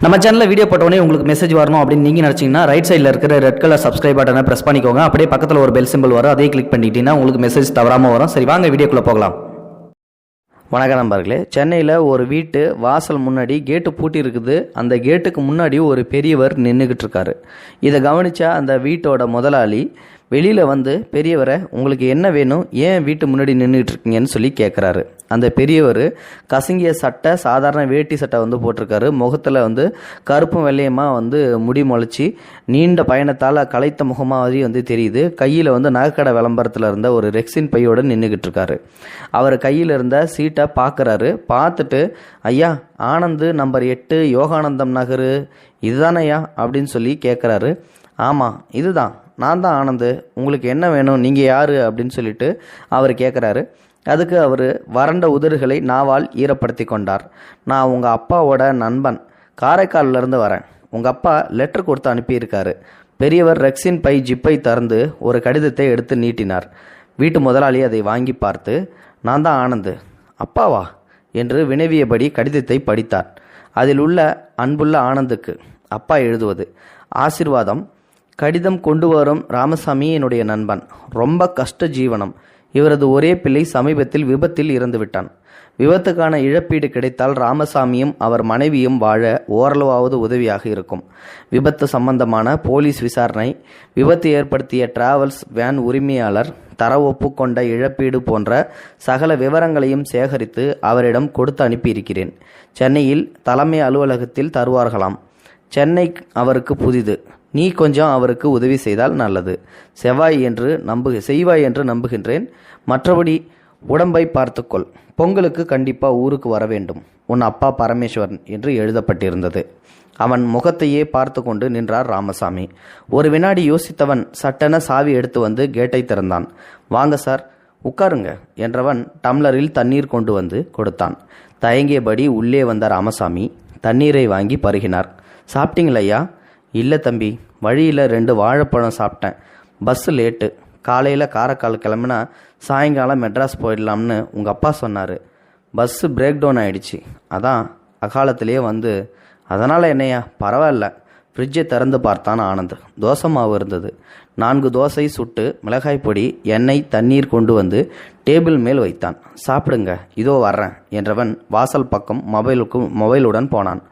நம்ம சேனலில் வீடியோ போட்டோடனே உங்களுக்கு மெசேஜ் வரணும் அப்படின்னு நீங்கள் நினச்சிங்கன்னா ரைட் சைடில் இருக்கிற ரெட் கலர் சப்ஸ்கிரைப் பட்டனை ப்ரெஸ் பண்ணிக்கோங்க. அப்படியே பக்கத்தில் ஒரு பெல் சிம்பிள் வரும், அதே கிளிக் பண்ணிட்டீங்கன்னா உங்களுக்கு மெசேஜ் தவறாமல் வரும். சரி, வாங்க வீடியோக்குள்ளே போகலாம். வணக்கம் நண்பர்களே. சென்னையில் ஒரு வீட்டு வாசல் முன்னாடி கேட்டு பூட்டி இருக்குது. அந்த கேட்டுக்கு முன்னாடி ஒரு பெரியவர் நின்றுக்கிட்டு இருக்காரு. இதை கவனித்தா அந்த வீட்டோட முதலாளி வெளியில் வந்து, பெரியவரை உங்களுக்கு என்ன வேணும், ஏன் வீட்டு முன்னாடி நின்றுக்கிட்டு இருக்கீங்கன்னு சொல்லி கேட்குறாரு. அந்த பெரியவர் கசங்கிய சட்டை, சாதாரண வேட்டி சட்டை வந்து போட்டிருக்காரு. முகத்தில் வந்து கருப்பும் வெள்ளையமாக வந்து முடி முளைச்சி நீண்ட பயணத்தால் களைத்த முகமாதிரி வந்து தெரியுது. கையில் வந்து நகைக்கடை விளம்பரத்தில் இருந்த ஒரு ரெக்ஸின் பையோடு நின்றுக்கிட்டு இருக்காரு. அவர் கையில் இருந்த சீட்டை பார்க்குறாரு. பார்த்துட்டு, ஐயா ஆனந்து நம்பர் 8 யோகானந்தம் நகர் இதுதானையா அப்படின்னு சொல்லி கேட்குறாரு. ஆமாம், இதுதான், நான் தான் ஆனந்து, உங்களுக்கு என்ன வேணும், நீங்கள் யார் அப்படின்னு சொல்லிட்டு அவர் கேட்குறாரு. அதுக்கு அவர் வறண்ட உதடுகளை நாவால் ஈரப்படுத்தி கொண்டார். நான் உங்கள் அப்பாவோட நண்பன், காரைக்காலிலேருந்து வரேன். உங்கள் அப்பா லெட்டர் கொடுத்து அனுப்பியிருக்காரு. பெரியவர் ரெக்ஸின் பை ஜிப்பை திறந்து ஒரு கடிதத்தை எடுத்து நீட்டினார். வீட்டு முதலாளி அதை வாங்கி பார்த்து, நான் தான் ஆனந்து. அப்பாவா என்று வினவியபடி கடிதத்தை படித்தார். அதில் உள்ள அன்புள்ள ஆனந்துக்கு அப்பா எழுதுவது: ஆசீர்வாதம். கடிதம் கொண்டு வரும் ராமசாமி என்னுடைய நண்பன், ரொம்ப கஷ்ட ஜீவனம். இவரது ஒரே பிள்ளை சமீபத்தில் விபத்தில் இறந்துவிட்டான். விபத்துக்கான இழப்பீடு கிடைத்தால் ராமசாமியும் அவர் மனைவியும் வாழ ஓரளவாவது உதவியாக இருக்கும். விபத்து சம்பந்தமான போலீஸ் விசாரணை, விபத்து ஏற்படுத்திய டிராவல்ஸ் வேன் உரிமையாளர் தர ஒப்புக்கொண்ட இழப்பீடு போன்ற சகல விவரங்களையும் சேகரித்து அவரிடம் கொடுத்து அனுப்பியிருக்கிறேன். சென்னையில் தலைமை அலுவலகத்தில் தருவார்களாம். சென்னை அவருக்கு புதிது. நீ கொஞ்சம் அவருக்கு உதவி செய்தால் நல்லது. செய்வாய் என்று நம்புகின்றேன். மற்றபடி உடம்பை பார்த்துக்கொள். பொங்கலுக்கு கண்டிப்பாக ஊருக்கு வர வேண்டும். உன் அப்பா பரமேஸ்வரன் என்று எழுதப்பட்டிருந்தது. அவன் முகத்தையே பார்த்து கொண்டு நின்றார் ராமசாமி. ஒரு வினாடி யோசித்தவன் சட்டென சாவி எடுத்து வந்து கேட்டை திறந்தான். வாங்க சார், உட்காருங்க என்றவன் டம்ளரில் தண்ணீர் கொண்டு வந்து கொடுத்தான். தயங்கியபடி உள்ளே வந்த ராமசாமி தண்ணீரை வாங்கி பருகினார். சாப்பிட்டீங்களையா? இல்லை தம்பி, வழியில் 2 வாழைப்பழம் சாப்பிட்டேன். Bus late. காலையில் காரைக்கால் கிளம்புனா சாயங்காலம் மெட்ராஸ் போயிடலாம்னு உங்கள் அப்பா சொன்னார். பஸ்ஸு பிரேக் டவுன் ஆகிடுச்சு. அதான் அகாலத்திலேயே வந்து. அதனால் என்னையா? பரவாயில்ல. ஃப்ரிட்ஜை திறந்து பார்த்தான் ஆனந்த். தோசை மாவு இருந்தது. 4 தோசை சுட்டு மிளகாய் பொடி, எண்ணெய், தண்ணீர் கொண்டு வந்து டேபிள் மேல் வைத்தான். சாப்பிடுங்க, இதோ வர்றேன் என்றவன் வாசல் பக்கம் மொபைலுடன் போனான்.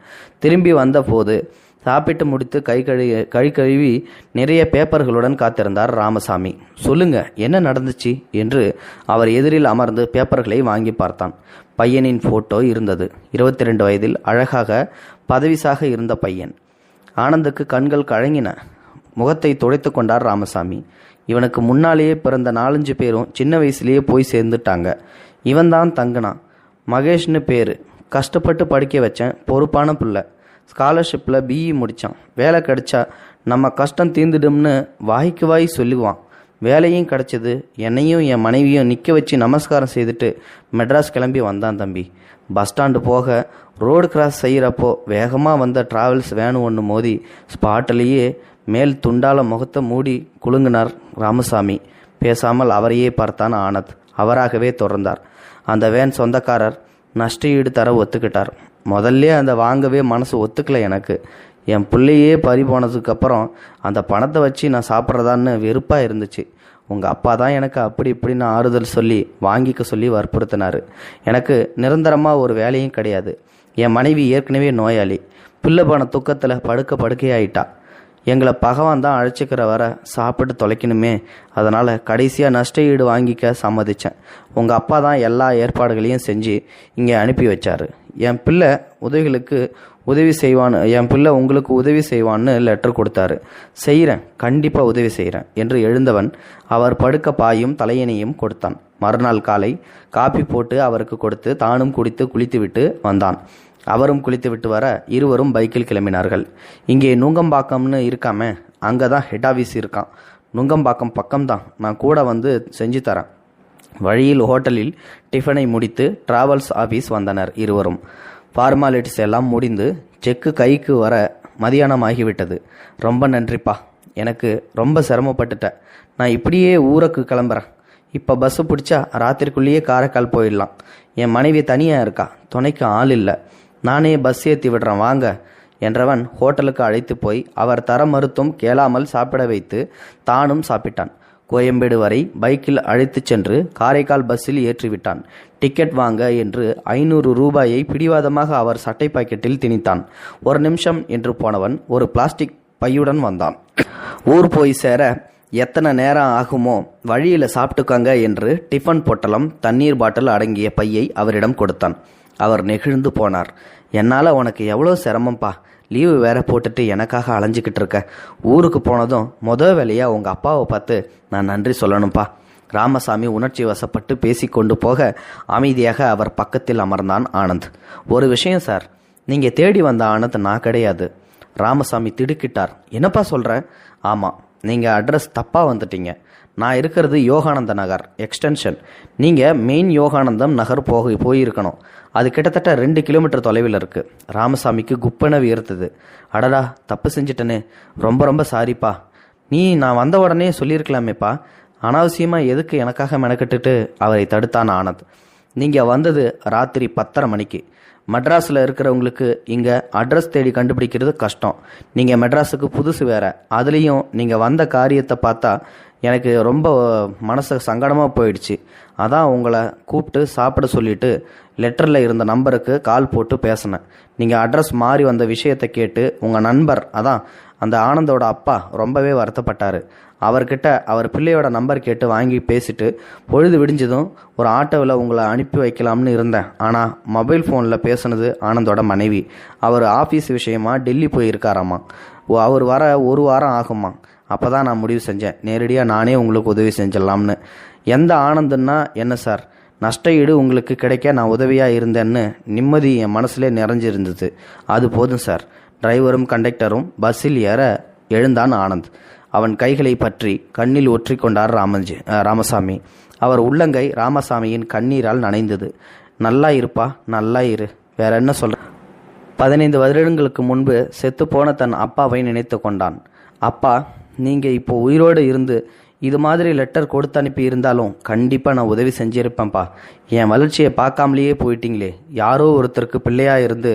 திரும்பி வந்த போது சாப்பிட்டு முடித்து கை கழுவி நிறைய பேப்பர்களுடன் காத்திருந்தார் ராமசாமி. சொல்லுங்க, என்ன நடந்துச்சு என்று அவர் எதிரில் அமர்ந்து பேப்பர்களை வாங்கி பார்த்தான். பையனின் போட்டோ இருந்தது. 22 வயதில் அழகாக பதவிசாக இருந்த பையன். ஆனந்துக்கு கண்கள் கழங்கின. முகத்தை துடைத்து கொண்டார் ராமசாமி. இவனுக்கு முன்னாலேயே பிறந்த 4-5 பேரும் சின்ன வயசுலேயே போய் சேர்ந்துட்டாங்க. இவன் தான் தங்கினான். மகேஷ்னு பேர். கஷ்டப்பட்டு படிக்க வச்சேன். பொறுப்பான பிள்ளை. ஸ்காலர்ஷிப்பில் பிஇ முடித்தான். வேலை கிடைச்சா நம்ம கஷ்டம் தீர்ந்துடும்னு வாய்க்கு வாய் சொல்லுவான். வேலையும் கிடச்சிது. என்னையும் என் மனைவியும் நிற்க வச்சு நமஸ்காரம் செய்துட்டு மெட்ராஸ் கிளம்பி வந்தான் தம்பி. பஸ் ஸ்டாண்டு போக ரோடு கிராஸ் செய்கிறப்போ வேகமாக வந்த டிராவல்ஸ் வேனு ஒன்று மோதி ஸ்பாட்டிலேயே மேல் துண்டால முகத்தை மூடி குலுங்கினார் ராமசாமி. பேசாமல் அவரையே பார்த்தான் ஆனந்த். அவராகவே தொடர்ந்தார். அந்த வேன் சொந்தக்காரர் நஷ்டஈடு தர ஒத்துக்கிட்டார். முதல்ல அந்த வாங்கவே மனசு ஒத்துக்கலை எனக்கு. என் பிள்ளையே பறி போனதுக்கப்புறம் அந்த பணத்தை வச்சு நான் சாப்பிட்றதான்னு வெறுப்பாக இருந்துச்சு. உங்கள் அப்பா தான் எனக்கு அப்படி இப்படின்னு ஆறுதல் சொல்லி வாங்கிக்க சொல்லி வற்புறுத்தினார். எனக்கு நிரந்தரமாக ஒரு வேலையும் கிடையாது. என் மனைவி ஏற்கனவே நோயாளி. பிள்ளை போன துக்கத்தில் படுக்கையாயிட்டா. எங்களை பகவான் தான் அழைச்சிக்கிற வர சாப்பிட்டு தொலைக்கணுமே. அதனால் கடைசியாக நஷ்ட ஈடு வாங்கிக்க சம்மதித்தேன். உங்கள் அப்பா தான் எல்லா ஏற்பாடுகளையும் செஞ்சு இங்கே அனுப்பி வச்சார். என் பிள்ளை உங்களுக்கு உதவி செய்வான்னு லெட்டர் கொடுத்தாரு. செய்கிறேன், கண்டிப்பாக உதவி செய்கிறேன் என்று எழுந்தவன் அவர் படுக்க பாயும் தலையணையும் கொடுத்தான். மறுநாள் காலை காப்பி போட்டு அவருக்கு கொடுத்து தானும் குளித்துவிட்டு வந்தான். அவரும் குளித்துவிட்டு வர இருவரும் பைக்கில் கிளம்பினார்கள். இங்கே நுங்கம்பாக்கம்னு இருக்காமே, அங்கே தான் ஹெட் ஆஃபீஸ் இருக்கான். நுங்கம்பாக்கம் பக்கம்தான். நான் கூட வந்து செஞ்சு தரேன். வழியில் ஹோட்டலில் டிஃபனை முடித்து டிராவல்ஸ் ஆஃபீஸ் வந்தனர் இருவரும். ஃபார்மாலிட்டிஸ் எல்லாம் முடிந்து செக்கு கைக்கு வர மதியானம் ஆகிவிட்டது. ரொம்ப நன்றிப்பா, எனக்கு ரொம்ப சிரமப்பட்டுட்டேன். நான் இப்படியே ஊருக்கு கிளம்புறேன். இப்போ பஸ்ஸு பிடிச்சா ராத்திரிக்குள்ளேயே காரைக்கால் போயிடலாம். என் மனைவி தனியாக இருக்கா, துணைக்கு ஆள் இல்லை. நானே பஸ் ஏற்றி விடுறேன் வாங்க என்றவன் ஹோட்டலுக்கு அழைத்து போய் அவர் தர மறுத்தும் கேளாமல் சாப்பிட வைத்து தானும் சாப்பிட்டான். கோயம்பேடு வரை பைக்கில் அழைத்துச் சென்று காரைக்கால் பஸ்ஸில் ஏற்றிவிட்டான். டிக்கெட் வாங்க என்று 500 ரூபாயை பிடிவாதமாக அவர் சட்டை பாக்கெட்டில் திணித்தான். ஒரு நிமிஷம் என்று போனவன் ஒரு பிளாஸ்டிக் பையுடன் வந்தான். ஊர் போய் சேர எத்தனை நேரம் ஆகுமோ, வழியில் சாப்பிட்டுக்காங்க என்று டிஃபன் பொட்டலம், தண்ணீர் பாட்டில் அடங்கிய பையை அவரிடம் கொடுத்தான். அவர் நெகிழ்ந்து போனார். என்னால் உனக்கு எவ்வளோ சிரமம்ப்பா, லீவு வேற போட்டுட்டு எனக்காக அலைஞ்சிக்கிட்டு இருக்க. ஊருக்கு போனதும் வேலையாக உங்கள் அப்பாவை பார்த்து நான் நன்றி சொல்லணும்ப்பா. ராமசாமி உணர்ச்சி வசப்பட்டு பேசிக்கொண்டு போக அமைதியாக அவர் பக்கத்தில் அமர்ந்தான் ஆனந்த். ஒரு விஷயம் சார், நீங்கள் தேடி வந்த ஆனந்த் நான் கிடையாது. ராமசாமி திடுக்கிட்டார். என்னப்பா சொல்கிறேன்? ஆமாம், நீங்கள் அட்ரஸ் தப்பாக வந்துட்டீங்க. நான் இருக்கிறது யோகானந்த நகர் எக்ஸ்டென்ஷன். நீங்கள் மெயின் யோகானந்தம் நகர் போயிருக்கணும். அது கிட்டத்தட்ட 2 கிலோமீட்டர் தொலைவில் இருக்குது. ராமசாமிக்கு குப்பென வியர்த்தது. அடடா, தப்பு செஞ்சிட்டனே, ரொம்ப ரொம்ப சாரிப்பா. நான் வந்த உடனே சொல்லியிருக்கலாமேப்பா. அனாவசியமாக எதுக்கு எனக்காக மெனக்கட்டுட்டு அவரை தடுத்தான் ஆனந்த். நீங்கள் வந்தது ராத்திரி 10:30 மணிக்கு. மெட்ராஸில் இருக்கிறவங்களுக்கு இங்கே அட்ரஸ் தேடி கண்டுபிடிக்கிறது கஷ்டம். நீங்கள் மெட்ராஸுக்கு புதுசு வேறு. அதுலேயும் நீங்கள் வந்த காரியத்தை பார்த்தா எனக்கு ரொம்ப மனசு சங்கடமாக போயிடுச்சு. அதான் உங்களை கூப்பிட்டு சாப்பிட சொல்லிவிட்டு லெட்டரில் இருந்த நம்பருக்கு கால் போட்டு பேசினேன். நீங்கள் அட்ரஸ் மாறி வந்த விஷயத்தை கேட்டு உங்கள் நண்பர், அதான் அந்த ஆனந்தோட அப்பா, ரொம்பவே வருத்தப்பட்டார். அவர்கிட்ட அவர் பிள்ளையோட நம்பர் கேட்டு வாங்கி பேசிட்டு பொழுது விடிஞ்சதும் ஒரு ஆட்டோவில் உங்களை அனுப்பி வைக்கலாம்னு இருந்தேன். ஆனால் மொபைல் ஃபோனில் பேசுனது ஆனந்தோட மனைவி. அவர் ஆஃபீஸ் விஷயமா டெல்லி போயிருக்காராம்மா. அவர் வர 1 வாரம் ஆகுமா. அப்போ தான் நான் முடிவு செஞ்சேன், நேரடியாக நானே உங்களுக்கு உதவி செஞ்சிடலாம்னு. எந்த ஆனந்துன்னா என்ன சார், நஷ்ட ஈடு உங்களுக்கு கிடைக்க நான் உதவியாக இருந்தேன்னு நிம்மதி என் மனசுலே நிறைஞ்சிருந்தது. அது போதும் சார். டிரைவரும் கண்டக்டரும் பஸ்ஸில் ஏற எழுந்தான் ஆனந்த். அவன் கைகளை பற்றி கண்ணில் ஒற்றி கொண்டார் ராமசாமி. அவர் உள்ளங்கை ராமசாமியின் கண்ணீரால் நனைந்தது. நல்லா இருப்பா, நல்லா இரு, வேற என்ன சொல்ற. 15 வருடங்களுக்கு முன்பு செத்துப்போன தன் அப்பாவை நினைத்து கொண்டான். அப்பா, நீங்கள் இப்போ உயிரோடு இருந்து இது மாதிரி லெட்டர் கொடுத்து அனுப்பி இருந்தாலும் கண்டிப்பாக நான் உதவி செஞ்சிருப்பேன்ப்பா. என் வளர்ச்சியை பார்க்காமலேயே போயிட்டீங்களே. யாரோ ஒருத்தருக்கு பிள்ளையாக இருந்து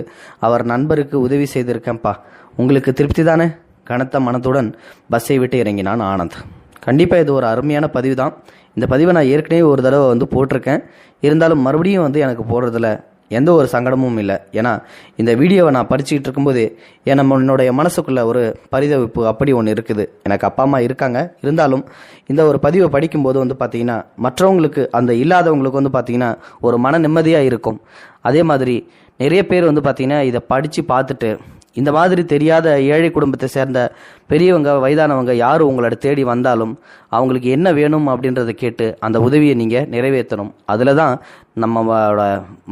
அவர் நண்பருக்கு உதவி செய்திருக்கேன்ப்பா. உங்களுக்கு திருப்தி தானே? கனத்த மனத்துடன் பஸ்ஸை விட்டு இறங்கினான் ஆனந்த். கண்டிப்பாக இது ஒரு அருமையான பதிவு தான். இந்த பதிவை நான் ஏற்கனவே ஒரு தடவை போட்டிருக்கேன். இருந்தாலும் மறுபடியும் எனக்கு போடுறதில்ல எந்த ஒரு சங்கடமும் இல்லை. ஏன்னா இந்த வீடியோவை நான் படிச்சுக்கிட்டு இருக்கும்போது என்னுடைய மனசுக்குள்ளே ஒரு பரிதவிப்பு அப்படி ஒன்று இருக்குது. எனக்கு அப்பா அம்மா இருக்காங்க. இருந்தாலும் இந்த ஒரு பதிவை படிக்கும்போது பார்த்திங்கன்னா மற்றவங்களுக்கு, அந்த இல்லாதவங்களுக்கு பார்த்திங்கன்னா ஒரு மன நிம்மதியாக இருக்கும். அதே மாதிரி நிறைய பேர் பார்த்திங்கன்னா இதை படித்து பார்த்துட்டு இந்த மாதிரி தெரியாத ஏழை குடும்பத்தை சேர்ந்த பெரியவங்க, வயதானவங்க யார் உங்களோட தேடி வந்தாலும் அவங்களுக்கு என்ன வேணும் அப்படின்றத கேட்டு அந்த உதவியை நீங்கள் நிறைவேற்றணும். அதில் தான் நம்மளோட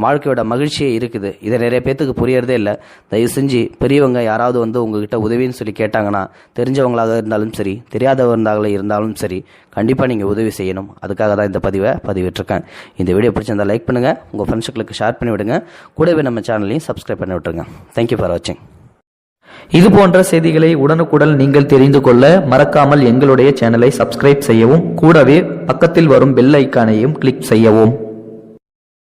வாழ்க்கையோட மகிழ்ச்சியே இருக்குது. இதை நிறைய பேர்த்துக்கு புரியறதே இல்லை. தயவு செஞ்சு பெரியவங்க யாராவது உங்ககிட்ட உதவின்னு சொல்லி கேட்டாங்கன்னா, தெரிஞ்சவங்களாக இருந்தாலும் சரி, தெரியாதவர்களாக இருந்தாலும் சரி, கண்டிப்பாக நீங்கள் உதவி செய்யணும். அதுக்காக தான் இந்த பதிவை பதிவிட்டிருக்கேன். இந்த வீடியோ பிடிச்சிருந்தால் லைக் பண்ணுங்கள், உங்கள் ஃப்ரெண்ட்ஸுகளுக்கு ஷேர் பண்ணி விடுங்க. கூடவே நம்ம சேனலையும் சப்ஸ்கிரைப் பண்ணி விட்டுருங்க. தேங்க்யூ ஃபார் வாட்சிங். இது போன்ற செய்திகளை உடனுக்குடன் நீங்கள் தெரிந்து கொள்ள மறக்காமல் எங்களுடைய சேனலை சப்ஸ்கிரைப் செய்யவும், கூடவே பக்கத்தில் வரும் பெல் ஐக்கானையும் கிளிக் செய்யவும்.